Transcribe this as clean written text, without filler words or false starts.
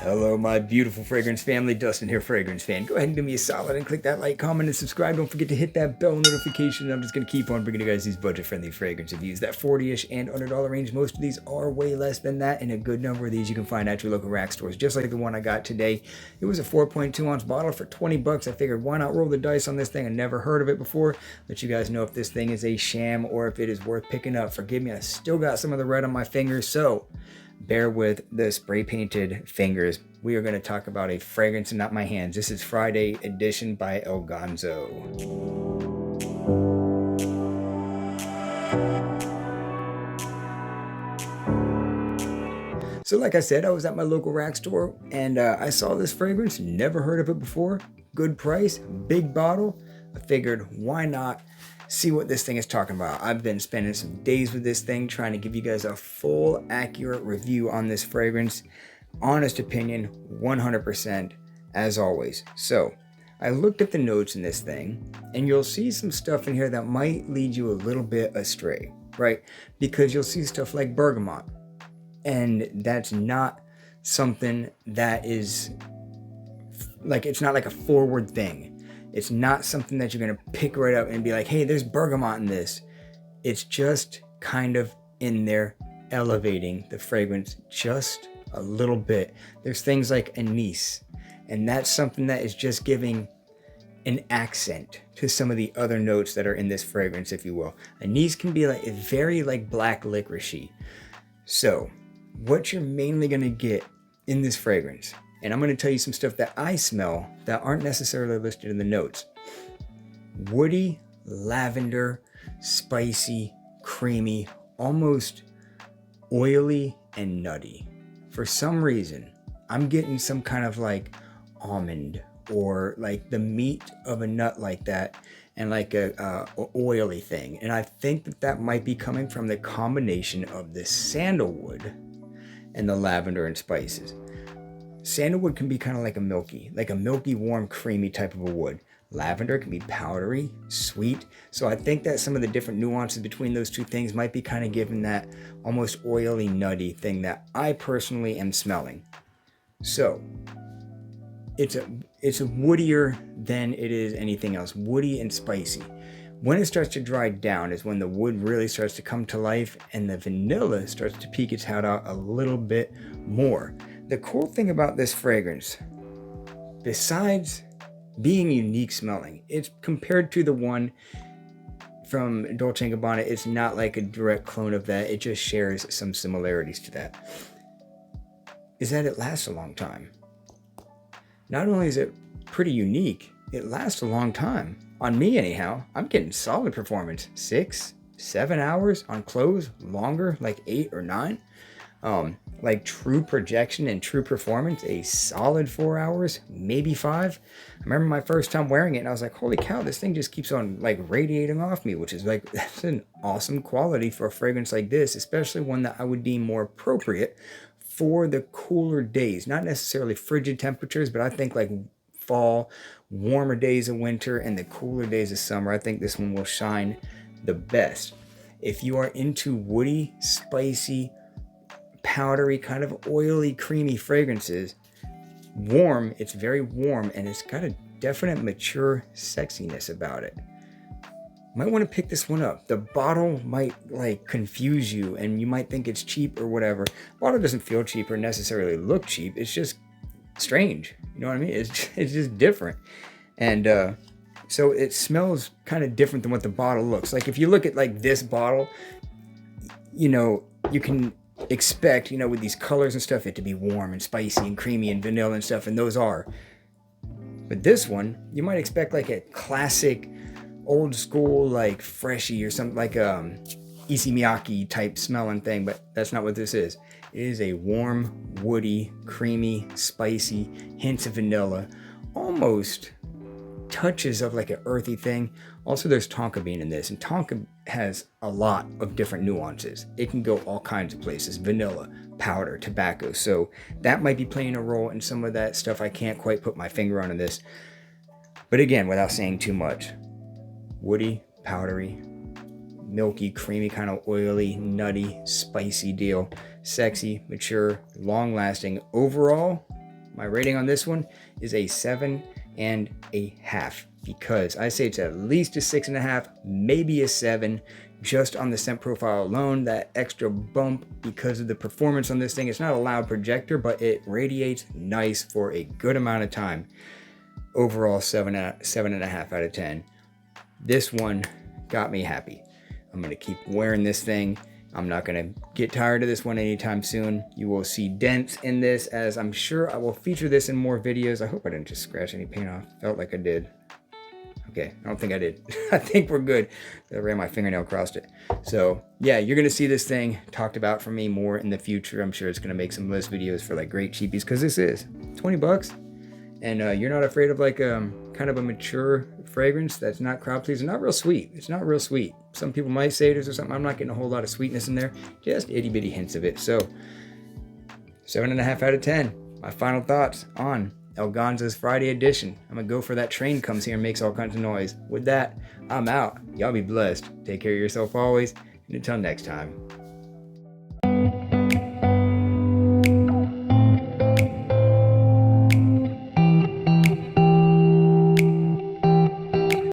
Hello, my beautiful fragrance family. Dustin here, fragrance fan. Go ahead and do me a solid and click that like, comment, and subscribe. Don't forget to hit that bell notification. I'm just going to keep on bringing you guys these budget-friendly fragrance reviews. That 40-ish and $100 range. Most of these are way less than that, and a good number of these you can find at your local rack stores, just like the one I got today. It was a 4.2-ounce bottle for 20 bucks. I figured, why not roll the dice on this thing? I never heard of it before. Let you guys know if this thing is a sham or if it is worth picking up. Forgive me, I still got some of the red on my fingers, so bear with the spray painted fingers. We are going to talk about a fragrance and not my hands. This is Friday edition by El Ganso. So like I said, I was at my local rack store and I saw this fragrance, never heard of it before. Good price, big bottle. I figured, why not see what this thing is talking about. I've been spending some days with this thing trying to give you guys a full, accurate review on this fragrance. Honest opinion, 100%, as always. So, I looked at the notes in this thing, and you'll see some stuff in here that might lead you a little bit astray, right? Because you'll see stuff like bergamot, and that's not something that is, like, it's not like a forward thing. It's not something that you're going to pick right up and be like, hey, there's bergamot in this. It's just kind of in there elevating the fragrance just a little bit. There's things like anise, and that's something that is just giving an accent to some of the other notes that are in this fragrance, if you will. Anise can be like very like black licoricey. So what you're mainly going to get in this fragrance, and I'm going to tell you some stuff that I smell that aren't necessarily listed in the notes. Woody, lavender, spicy, creamy, almost oily and nutty. For some reason, I'm getting some kind of like almond or like the meat of a nut like that, and like a oily thing. And I think that might be coming from the combination of the sandalwood and the lavender and spices. Sandalwood can be kind of like a milky, warm, creamy type of a wood. Lavender can be powdery, sweet. So I think that some of the different nuances between those two things might be kind of giving that almost oily, nutty thing that I personally am smelling. So it's a woodier than it is anything else. Woody and spicy. When it starts to dry down is when the wood really starts to come to life and the vanilla starts to peek its head out a little bit more. The cool thing about this fragrance, besides being unique smelling, it's compared to the one from Dolce & Gabbana, it's not like a direct clone of that. It just shares some similarities to that. Is that it lasts a long time. Not only is it pretty unique, it lasts a long time. On me anyhow, I'm getting solid performance. 6, 7 hours on clothes, longer, like 8 or 9. Like true projection and true performance, a solid 4 hours, maybe 5. I remember my first time wearing it and I was like, holy cow, this thing just keeps on like radiating off me, which is like, that's an awesome quality for a fragrance like this, especially one that I would deem more appropriate for the cooler days, not necessarily frigid temperatures, but I think like fall, warmer days of winter and the cooler days of summer. I think this one will shine the best. If you are into woody, spicy, powdery, kind of oily, creamy fragrances, warm, it's very warm and it's got a definite mature sexiness about it. Might want to pick this one up. The bottle might like confuse you and you might think it's cheap or whatever. The bottle doesn't feel cheap or necessarily look cheap. It's just strange. You know what I mean? It's just different. And so it smells kind of different than what the bottle looks like. If you look at like this bottle, you know, you can expect, you know, with these colors and stuff, it to be warm and spicy and creamy and vanilla and stuff, and those are. But this one, you might expect like a classic old school like freshie or something, like issey miyake type smelling thing, but that's not what this is. It is a warm, woody, creamy, spicy, hints of vanilla, almost touches of like an earthy thing. Also, there's tonka bean in this, and tonka has a lot of different nuances. It can go all kinds of places: vanilla, powder, tobacco. So that might be playing a role in some of that stuff I can't quite put my finger on in this. But again, without saying too much, woody, powdery, milky, creamy, kind of oily, nutty, spicy deal. Sexy, mature, long lasting. Overall, my rating on this one is a 7.5, because I say it's at least a 6.5, maybe a 7, just on the scent profile alone. That extra bump because of the performance on this thing. It's not a loud projector, but it radiates nice for a good amount of time. Overall, 7.5 out of 10. This one got me happy. I'm going to keep wearing this thing. I'm not going to get tired of this one anytime soon. You will see dents in this, as I'm sure I will feature this in more videos. I hope I didn't just scratch any paint off. Felt like I did. Okay, I don't think I did. I think we're good. I ran my fingernail across it. So yeah, you're going to see this thing talked about from me more in the future. I'm sure it's going to make some list videos for like great cheapies, because this is $20. And you're not afraid of like kind of a mature fragrance that's not crowd pleasing, not real sweet. It's not real sweet. Some people might say it is or something. I'm not getting a whole lot of sweetness in there, just itty bitty hints of it. So 7.5 out of 10. My final thoughts on El Ganso's Friday edition. I'm gonna go for that train comes here and makes all kinds of noise. With that, I'm out. Y'all be blessed. Take care of yourself always, and until next time.